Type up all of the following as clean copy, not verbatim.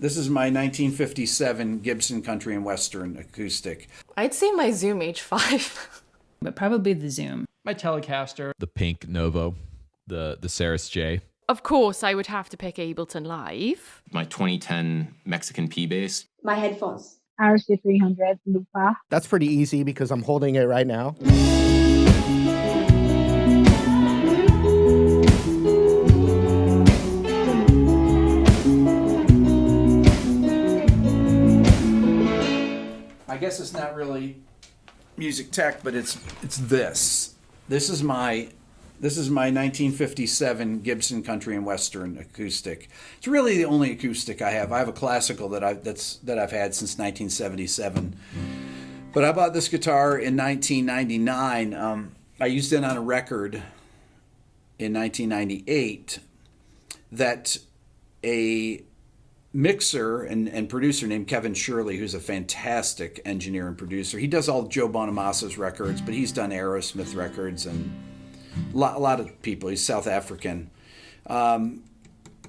This is my 1957 Gibson Country and Western acoustic. I'd say my Zoom H5. But probably the Zoom. My Telecaster. The pink Novo, the Saris J. Of course, I would have to pick Ableton Live. My 2010 Mexican P-Bass. My headphones. RC300 Lupa. That's pretty easy because I'm holding it right now. I guess it's not really music tech, but it's this. This is my 1957 Gibson Country and Western acoustic. It's really the only acoustic I have. I have a classical that I've had since 1977. But I bought this guitar in 1999. I used it on a record in 1998 that a mixer and producer named Kevin Shirley, who's a fantastic engineer and producer. He does all Joe Bonamassa's records, but he's done Aerosmith records and a lot of people. He's South African.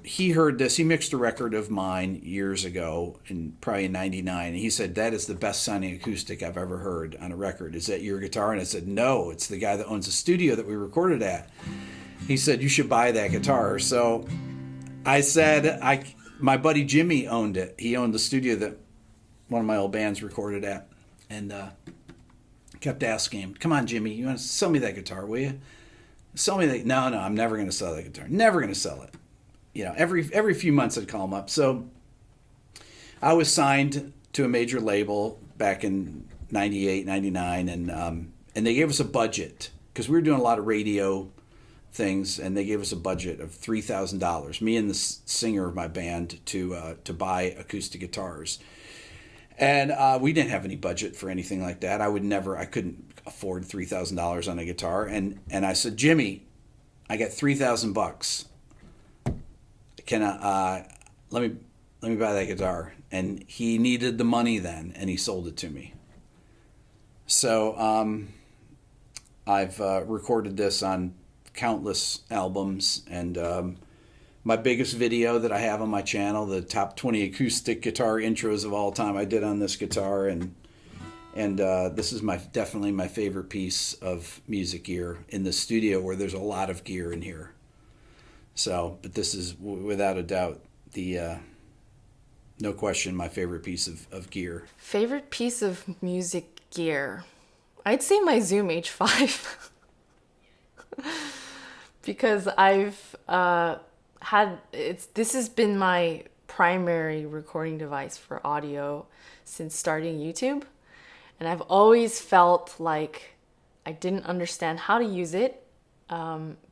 He heard this. He mixed a record of mine years ago, probably in '99. And he said, "That is the best sounding acoustic I've ever heard on a record. Is that your guitar?" And I said, "No, it's the guy that owns the studio that we recorded at." He said, "You should buy that guitar." So I said, my buddy Jimmy owned it. He owned the studio that one of my old bands recorded at. And kept asking him, "Come on, Jimmy, you want to sell me that guitar, will you? Sell me that." No, I'm never going to sell that guitar. Never going to sell it. You know, every few months I'd call him up. So I was signed to a major label back in 98, 99, and they gave us a budget because we were doing a lot of radio things, and they gave us a budget of $3,000, me and the singer of my band, to buy acoustic guitars. And we didn't have any budget for anything like that. I couldn't afford $3,000 on a guitar. And I said, "Jimmy, I got $3,000. Can let me buy that guitar?" And he needed the money then, and he sold it to me. So I've recorded this on countless albums, and my biggest video that I have on my channel, the top 20 acoustic guitar intros of all time, I did on this guitar, and this is definitely my favorite piece of music gear in the studio, where there's a lot of gear in here. So, but this is without a doubt no question, my favorite piece of gear. Favorite piece of music gear? I'd say my Zoom H5. Because I've this has been my primary recording device for audio since starting YouTube, and I've always felt like I didn't understand how to use it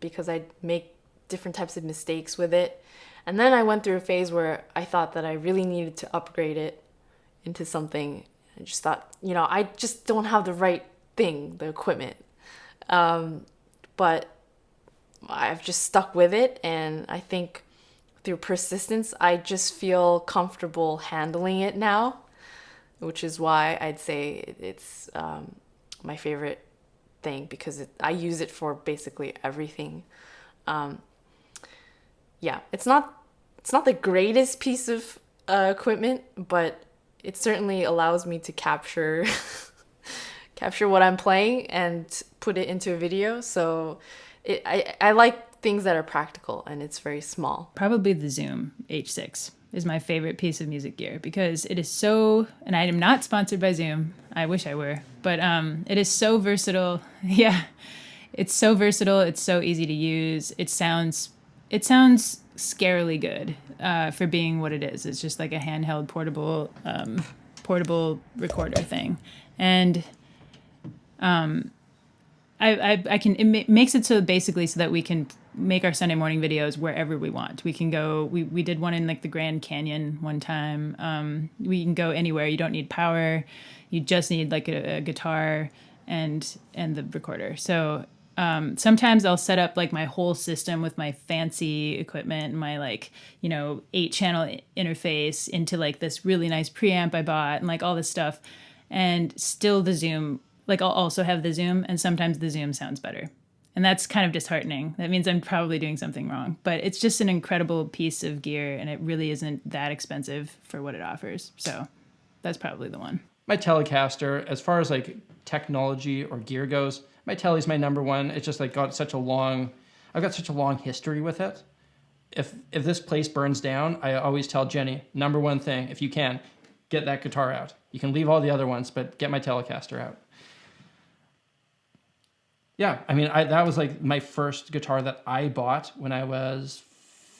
because I'd make different types of mistakes with it. And then I went through a phase where I thought that I really needed to upgrade it into something. I just thought, I just don't have the right thing, the equipment. But I've just stuck with it, and I think through persistence, I just feel comfortable handling it now, which is why I'd say it's my favorite thing, because I use it for basically everything. It's not the greatest piece of equipment, but it certainly allows me to capture what I'm playing and put it into a video. So I like things that are practical, and it's very small. Probably the Zoom H6 is my favorite piece of music gear, because it is so, and I am not sponsored by Zoom. I wish I were, but it is so versatile. Yeah, it's so versatile. It's so easy to use. It sounds scarily good for being what it is. It's just like a handheld portable recorder thing, and it makes it so basically so that we can make our Sunday morning videos wherever we want. We can go, we did one in like the Grand Canyon one time. We can go anywhere. You don't need power. You just need like a guitar and the recorder. So sometimes I'll set up like my whole system with my fancy equipment and my 8-channel interface into like this really nice preamp I bought and like all this stuff. And still the Zoom, like I'll also have the Zoom, and sometimes the Zoom sounds better. And that's kind of disheartening. That means I'm probably doing something wrong. But it's just an incredible piece of gear, and it really isn't that expensive for what it offers. So that's probably the one. My Telecaster, as far as like technology or gear goes, my Tele's my number one. It's just like I've got such a long history with it. If this place burns down, I always tell Jenny, number one thing, if you can, get that guitar out. You can leave all the other ones, but get my Telecaster out. Yeah, I mean, that was like my first guitar that I bought when I was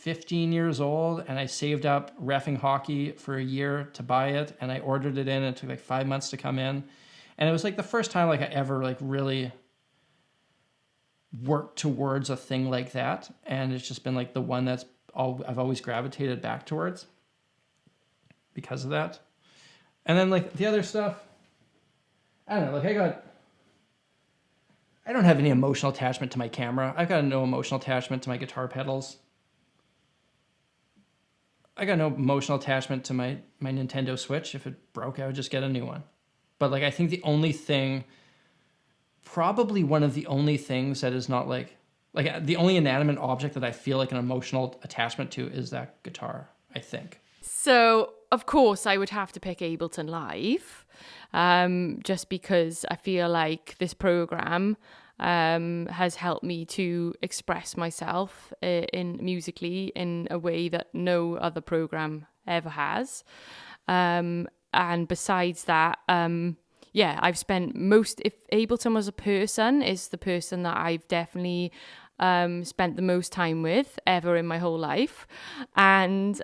15 years old, and I saved up reffing hockey for a year to buy it, and I ordered it in, and it took like 5 months to come in. And it was like the first time like I ever like really worked towards a thing like that, and it's just been like the one that's I've always gravitated back towards because of that. And then like the other stuff, I don't know, like I don't have any emotional attachment to my camera. I've got no emotional attachment to my guitar pedals. I got no emotional attachment to my Nintendo Switch. If it broke, I would just get a new one. But like I think the only thing, probably one of the only things that is not like the only inanimate object that I feel like an emotional attachment to is that guitar, I think. So, of course, I would have to pick Ableton Live, just because I feel like this program has helped me to express myself musically in a way that no other program ever has. And besides that, I've spent if Ableton was a person, is the person that I've definitely spent the most time with ever in my whole life. And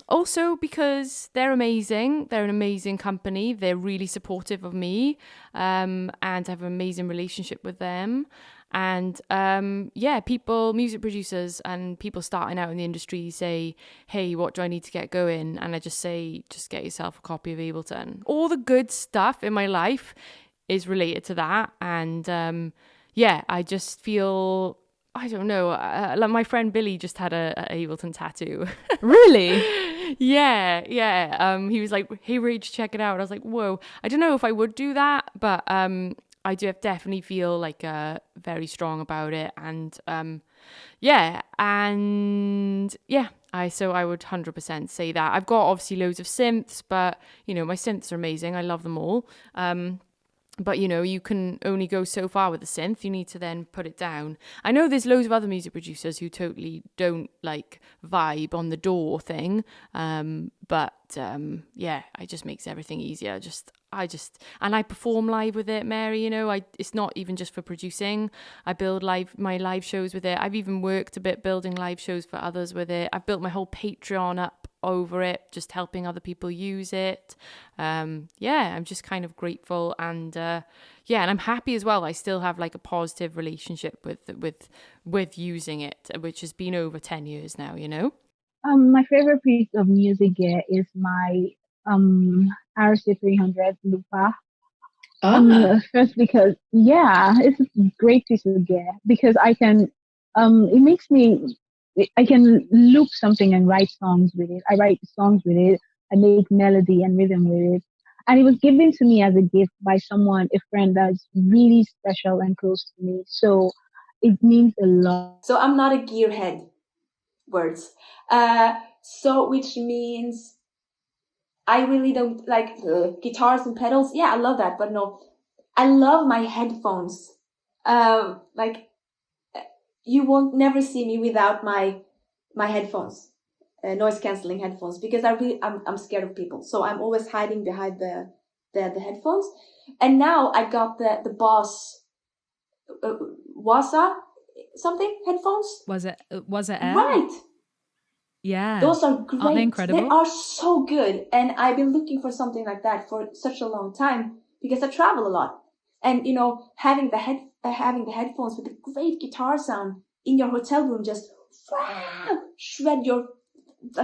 also because they're amazing. They're an amazing company. They're really supportive of me, and I have an amazing relationship with them. And music producers and people starting out in the industry say, hey, what do I need to get going? And I just say, just get yourself a copy of Ableton. All the good stuff in my life is related to that. And I just feel, I don't know, like my friend Billy just had a Ableton tattoo. Really? Yeah. He was like, hey, Rach, check it out. And I was like, whoa, I don't know if I would do that, but I do definitely feel like very strong about it. And so I would 100% say that. I've got obviously loads of synths, but my synths are amazing. I love them all. But, you can only go so far with a synth. You need to then put it down. I know there's loads of other music producers who totally don't like vibe on the DAW thing. It just makes everything easier. And I perform live with it, Mary, it's not even just for producing. I build my live shows with it. I've even worked a bit building live shows for others with it. I've built my whole Patreon up over it, just helping other people use it. I'm just kind of grateful, and and I'm happy as well. I still have like a positive relationship with using it, which has been over 10 years now, My favorite piece of music gear is my RC300 Lupa. First because it's a great piece of gear because I can I can loop something and write songs with it. I write songs with it. I make melody and rhythm with it. And it was given to me as a gift by a friend that's really special and close to me. So it means a lot. So I'm not a gearhead, words. Which means I really don't like guitars and pedals. Yeah, I love that, but no, I love my headphones. You won't never see me without my headphones, noise cancelling headphones, because I'm scared of people. So I'm always hiding behind the headphones. And now I got the Boss Wasa something headphones. Was it Air? Right. Yeah. Those are great. Aren't they incredible? They are so good. And I've been looking for something like that for such a long time because I travel a lot. And, having the headphones with a great guitar sound in your hotel room just shred your,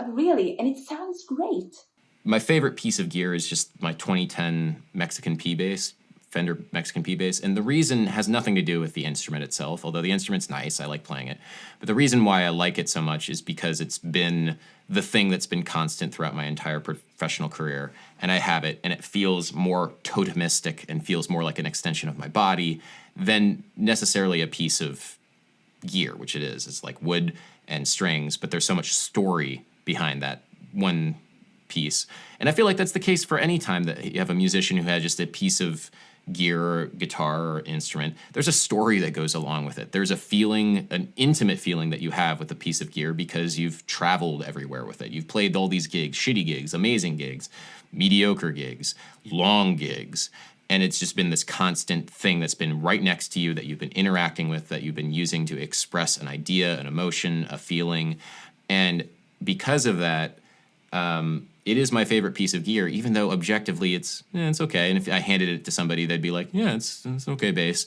really, and it sounds great. My favorite piece of gear is just my 2010 Mexican P bass, Fender Mexican P bass. And the reason has nothing to do with the instrument itself, although the instrument's nice, I like playing it. But the reason why I like it so much is because it's been the thing that's been constant throughout my entire professional career. And I have it, and it feels more totemistic and feels more like an extension of my body than necessarily a piece of gear, which it is. It's like wood and strings, but there's so much story behind that one piece. And I feel like that's the case for any time that you have a musician who had just a piece of gear or guitar or instrument. There's a story that goes along with it. There's a feeling, an intimate feeling that you have with a piece of gear because you've traveled everywhere with it. You've played all these gigs, shitty gigs, amazing gigs, mediocre gigs, long gigs. And it's just been this constant thing that's been right next to you that you've been interacting with, that you've been using to express an idea, an emotion, a feeling. And because of that, it is my favorite piece of gear, even though objectively it's okay. And if I handed it to somebody, they'd be like, yeah, it's okay bass.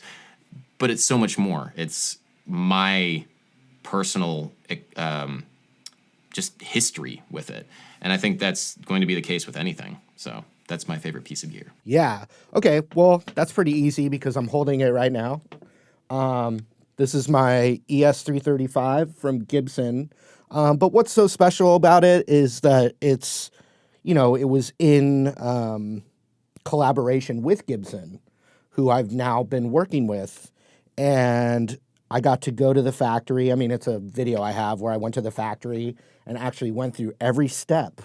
But it's so much more. It's my personal just history with it. And I think that's going to be the case with anything. So that's my favorite piece of gear. Yeah. Okay. Well, that's pretty easy because I'm holding it right now. This is my ES335 from Gibson. But what's so special about it is that it's, it was in collaboration with Gibson, who I've now been working with. And I got to go to the factory. I mean, it's a video I have where I went to the factory and actually went through every step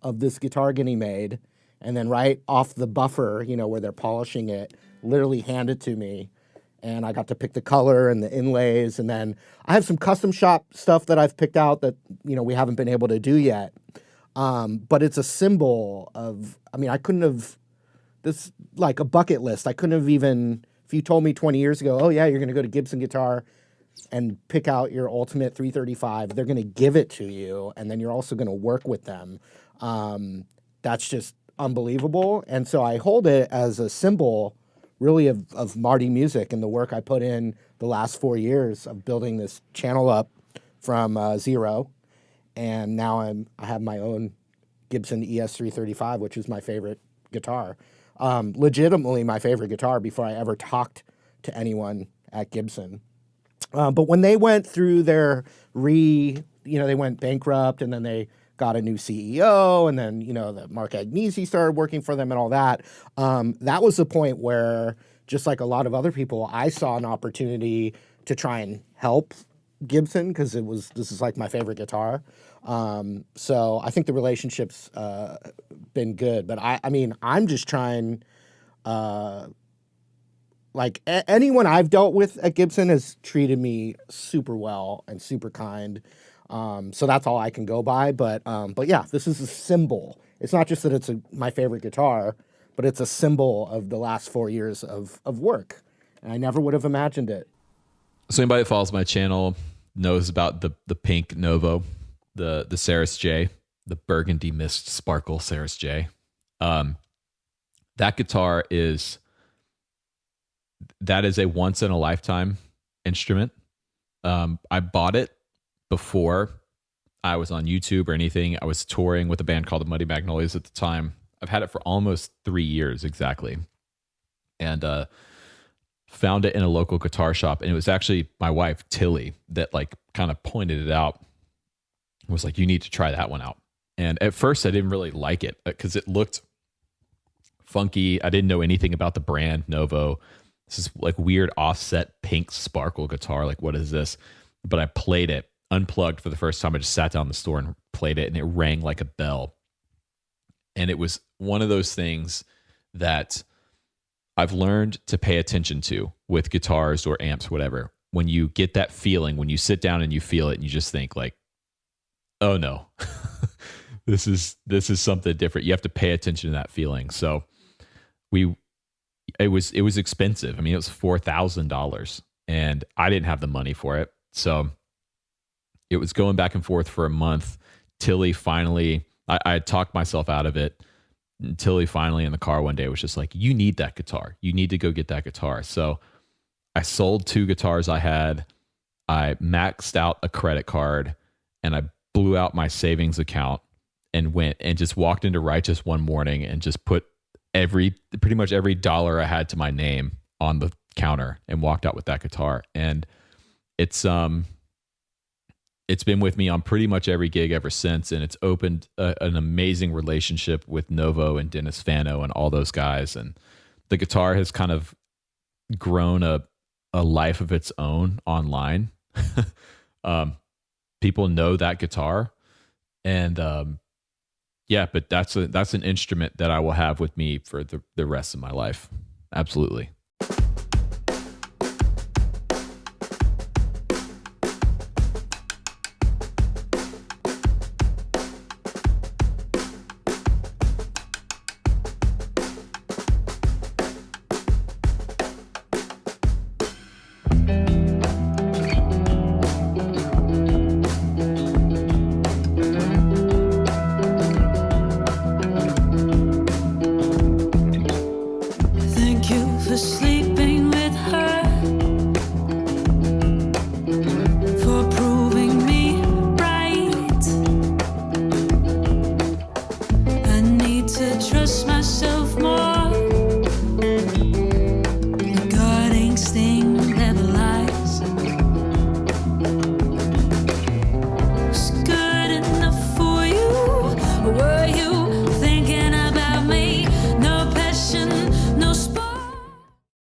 of this guitar getting made. And then right off the buffer, where they're polishing it, literally hand it to me. And I got to pick the color and the inlays. And then I have some custom shop stuff that I've picked out that, we haven't been able to do yet. But it's a symbol of, I couldn't have, this like a bucket list. I couldn't have even, if you told me 20 years ago, oh yeah, you're going to go to Gibson Guitar and pick out your ultimate 335, they're going to give it to you. And then you're also going to work with them. That's just unbelievable. And so I hold it as a symbol really of Marty Music and the work I put in the last 4 years of building this channel up from zero. And now I have my own Gibson ES335, which is my favorite guitar. Legitimately my favorite guitar before I ever talked to anyone at Gibson. But when they went through their they went bankrupt and then they got a new CEO, and then, the Mark Agnesi started working for them and all that. That was the point where, just like a lot of other people, I saw an opportunity to try and help Gibson because this is like my favorite guitar. So I think the relationship's been good, but I'm just trying, anyone I've dealt with at Gibson has treated me super well and super kind. So that's all I can go by. But yeah, this is a symbol. It's not just that it's my favorite guitar, but it's a symbol of the last 4 years of work. And I never would have imagined it. So anybody that follows my channel knows about the pink Novo, the Saris J, the burgundy mist sparkle Saris J. That guitar is a once in a lifetime instrument. I bought it before I was on YouTube or anything. I was touring with a band called the Muddy Magnolias at the time. I've had it for almost 3 years exactly. And found it in a local guitar shop. And it was actually my wife, Tilly, that kind of pointed it out. Was like, you need to try that one out. And at first I didn't really like it because it looked funky. I didn't know anything about the brand Novo. This is like weird offset pink sparkle guitar. Like, what is this? But I played it unplugged for the first time. I just sat down in the store and played it, and it rang like a bell. And it was one of those things that I've learned to pay attention to with guitars or amps, whatever. When you get that feeling, when you sit down and you feel it, and you just think like, oh no, this is something different. You have to pay attention to that feeling. So it was expensive. It was $4,000 and I didn't have the money for it. So it was going back and forth for a month. Tilly finally, I had talked myself out of it. And Tilly finally in the car one day was just like, you need that guitar. You need to go get that guitar. So I sold 2 guitars I had. I maxed out a credit card and I blew out my savings account and went and just walked into Righteous one morning and just put pretty much every dollar I had to my name on the counter and walked out with that guitar. And it's it's been with me on pretty much every gig ever since, and it's opened an amazing relationship with Novo and Dennis Fano and all those guys. And the guitar has kind of grown a life of its own online. People know that guitar, and but that's an instrument that I will have with me for the rest of my life. Absolutely. Thank you for sleeping with her, for proving me right. I need to trust myself.